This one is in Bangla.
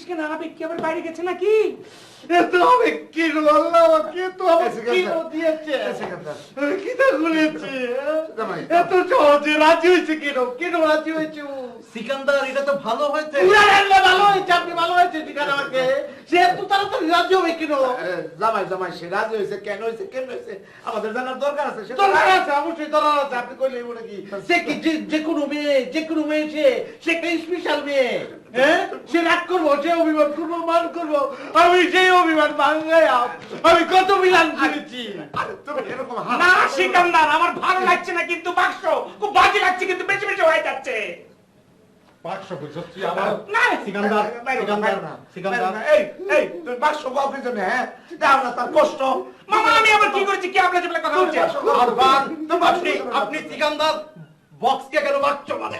কেন? আবেগ কি আবার বাইরে গেছে নাকি? এত আবেগ কি আল্লাহ, কে তো আবেগ কি দিয়েছে, কি তা বলেছে? এত সহজে রাজি হয়েছে কেন? কেন রাজি হয়েছে? সিকান্দার, এটা তো ভালো হয়েছে। ভালো হয়েছে, আপনি ভালো হয়েছে ঠিকানা আমাকে। সে এত তাড়াতাড়ি রাজি হবে কেন? জামাই জামাই সে রাজি হয়েছে কেন হয়েছে, কেন হয়েছে আমাদের জানার দরকার আছে। দরকার আছে, অবশ্যই দরকার আছে। আপনি কইলেই বলে কি সে কি যে কোনো মেয়ে, যে কোনো মেয়ে সে একটা স্পেশাল মেয়ে। হ্যাঁ, সে রাগ করবো, সে অভিমান করবো, মান করবো। আমি সেই অভিমান ভাঙাই আমি কত মিলান করেছি। না সিকান্দার, আমার ভালো লাগছে না কিন্তু বাক্স খুব বাজে লাগছে, কিন্তু বেশি বেশি হয়ে যাচ্ছে। বাক্স বুঝছি আমার না সিকান্দার, সিকান্দার এই এই তুই বাক্স বাপের জন্য, হ্যাঁ দাও না তার কষ্ট। মামা আমি আবার কি করেছি? কি আপনার সাথে কথা হচ্ছে? আপনি সিকান্দার বক্সকে কেন বাক্স মানে?